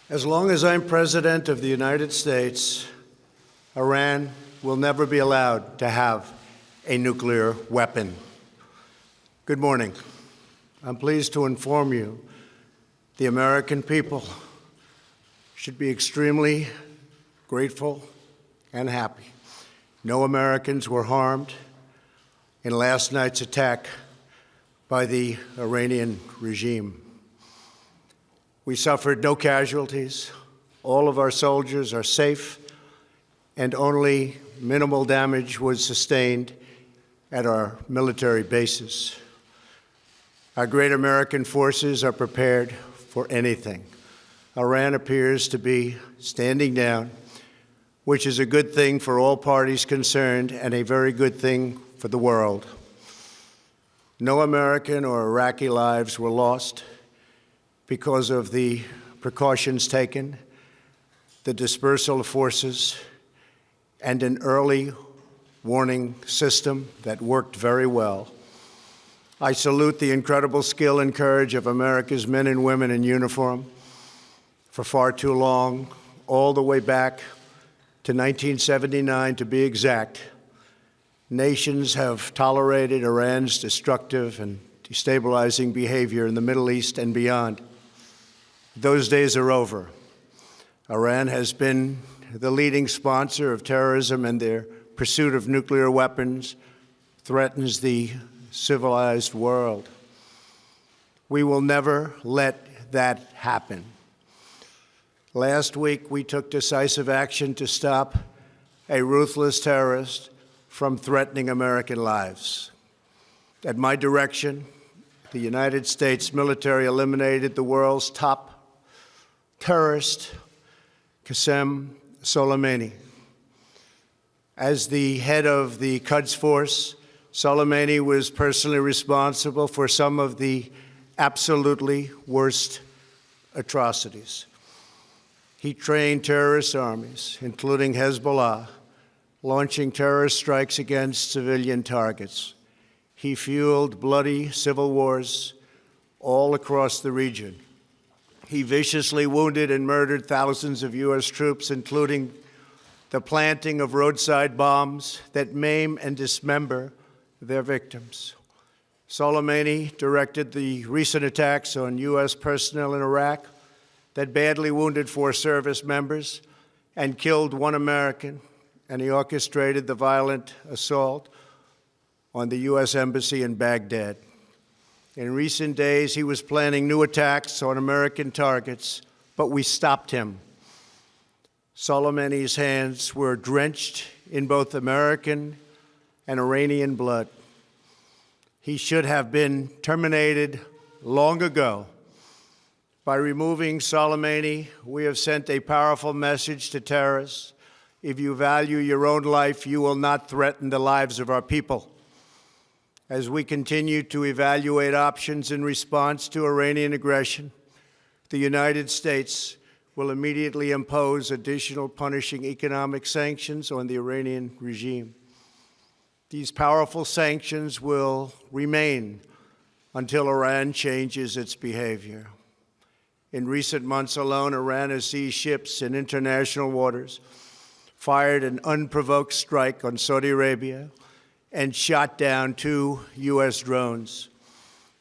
As long as I'm President of the United States, Iran will never be allowed to have a nuclear weapon. Good morning. I'm pleased to inform you the American people should be extremely grateful and happy. No Americans were harmed in last night's attack by the Iranian regime. We suffered no casualties. All of our soldiers are safe, and only minimal damage was sustained at our military bases. Our great American forces are prepared for anything. Iran appears to be standing down, which is a good thing for all parties concerned and a very good thing for the world. No American or Iraqi lives were lost because of the precautions taken, the dispersal of forces, and an early warning system that worked very well. I salute the incredible skill and courage of America's men and women in uniform. For far too long, all the way back to 1979 to be exact, nations have tolerated Iran's destructive and destabilizing behavior in the Middle East and beyond. Those days are over. Iran has been the leading sponsor of terrorism, and their pursuit of nuclear weapons threatens the civilized world. We will never let that happen. Last week, we took decisive action to stop a ruthless terrorist from threatening American lives. At my direction, the United States military eliminated the world's top terrorist, Qasem Soleimani. As the head of the Quds Force, Soleimani was personally responsible for some of the absolutely worst atrocities. He trained terrorist armies, including Hezbollah, launching terrorist strikes against civilian targets. He fueled bloody civil wars all across the region. He viciously wounded and murdered thousands of U.S. troops, including the planting of roadside bombs that maim and dismember their victims. Soleimani directed the recent attacks on U.S. personnel in Iraq that badly wounded 4 service members and killed 1 American, and he orchestrated the violent assault on the U.S. Embassy in Baghdad. In recent days, he was planning new attacks on American targets, but we stopped him. Soleimani's hands were drenched in both American and Iranian blood. He should have been terminated long ago. By removing Soleimani, we have sent a powerful message to terrorists. If you value your own life, you will not threaten the lives of our people. As we continue to evaluate options in response to Iranian aggression, the United States will immediately impose additional punishing economic sanctions on the Iranian regime. These powerful sanctions will remain until Iran changes its behavior. In recent months alone, Iran has seized ships in international waters, fired an unprovoked strike on Saudi Arabia, and shot down 2 U.S. drones.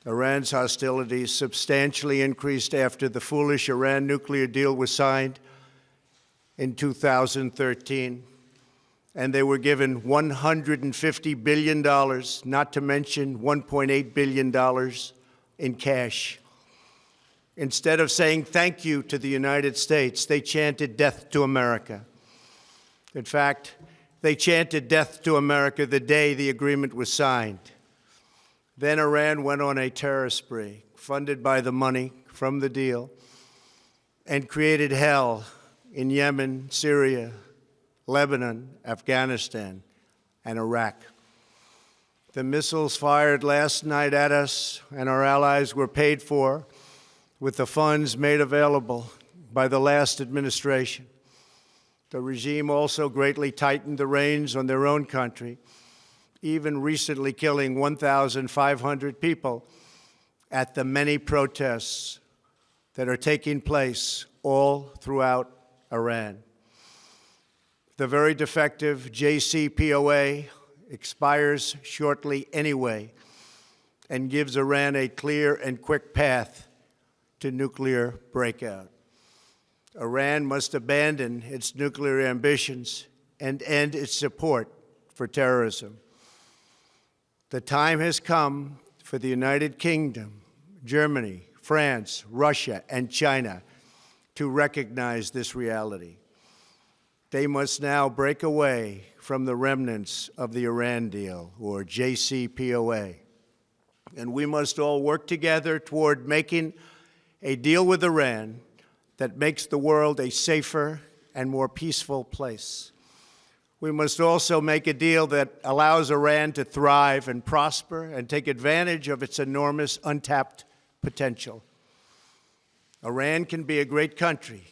Iran's hostilities substantially increased after the foolish Iran nuclear deal was signed in 2013, and they were given $150 billion, not to mention $1.8 billion in cash. Instead of saying thank you to the United States, they chanted death to America. In fact, they chanted death to America the day the agreement was signed. Then Iran went on a terror spree, funded by the money from the deal, and created hell in Yemen, Syria, Lebanon, Afghanistan, and Iraq. The missiles fired last night at us and our allies were paid for with the funds made available by the last administration. The regime also greatly tightened the reins on their own country, even recently killing 1,500 people at the many protests that are taking place all throughout Iran. The very defective JCPOA expires shortly anyway and gives Iran a clear and quick path to nuclear breakout. Iran must abandon its nuclear ambitions and end its support for terrorism. The time has come for the United Kingdom, Germany, France, Russia, and China to recognize this reality. They must now break away from the remnants of the Iran deal, or JCPOA. And we must all work together toward making a deal with Iran that makes the world a safer and more peaceful place. We must also make a deal that allows Iran to thrive and prosper and take advantage of its enormous untapped potential. Iran can be a great country.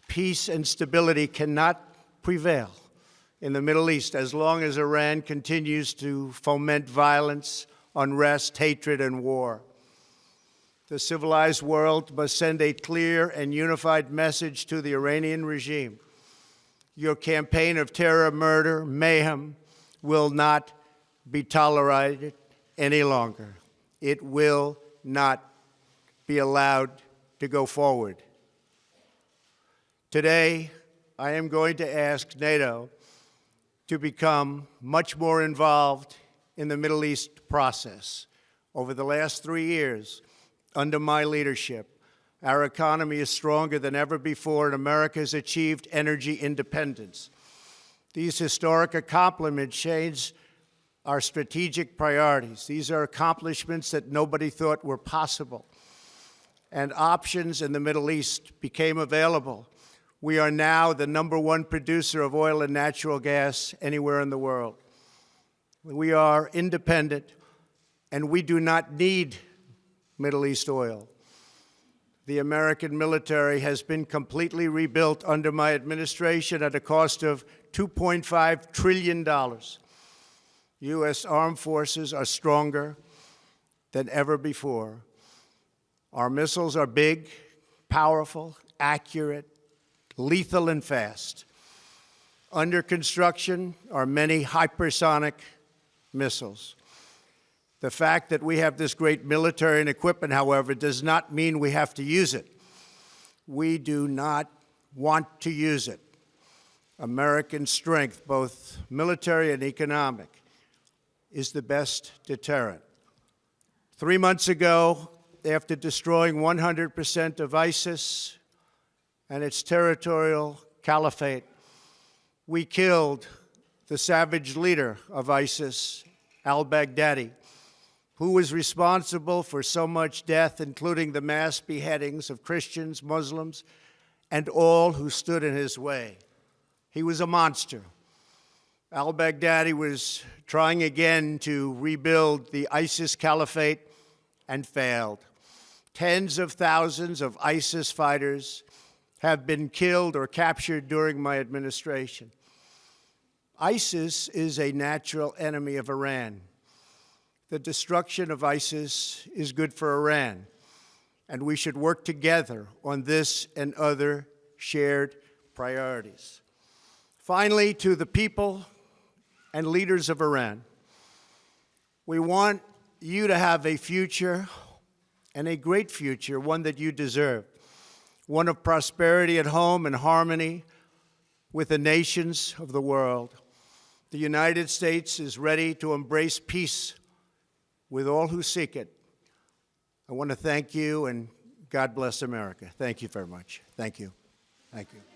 Peace and stability cannot prevail in the Middle East as long as Iran continues to foment violence, unrest, hatred, and war. The civilized world must send a clear and unified message to the Iranian regime. Your campaign of terror, murder, mayhem will not be tolerated any longer. It will not be allowed to go forward. Today, I am going to ask NATO to become much more involved in the Middle East process. Over the last 3 years, under my leadership, our economy is stronger than ever before, and America has achieved energy independence. These historic accomplishments change our strategic priorities. These are accomplishments that nobody thought were possible. And options in the Middle East became available. We are now the #1 producer of oil and natural gas anywhere in the world. We are independent, and we do not need Middle East oil. The American military has been completely rebuilt under my administration at a cost of $2.5 trillion. U.S. armed forces are stronger than ever before. Our missiles are big, powerful, accurate, lethal, and fast. Under construction are many hypersonic missiles. The fact that we have this great military and equipment, however, does not mean we have to use it. We do not want to use it. American strength, both military and economic, is the best deterrent. 3 months ago, after destroying 100% of ISIS and its territorial caliphate, we killed the savage leader of ISIS, al-Baghdadi, who was responsible for so much death, including the mass beheadings of Christians, Muslims, and all who stood in his way. He was a monster. Al-Baghdadi was trying again to rebuild the ISIS caliphate and failed. Tens of thousands of ISIS fighters have been killed or captured during my administration. ISIS is a natural enemy of Iran. The destruction of ISIS is good for Iran, and we should work together on this and other shared priorities. Finally, to the people and leaders of Iran, we want you to have a future, and a great future, one that you deserve, one of prosperity at home and harmony with the nations of the world. The United States is ready to embrace peace with all who seek it. I want to thank you, and God bless America. Thank you very much. Thank you. Thank you.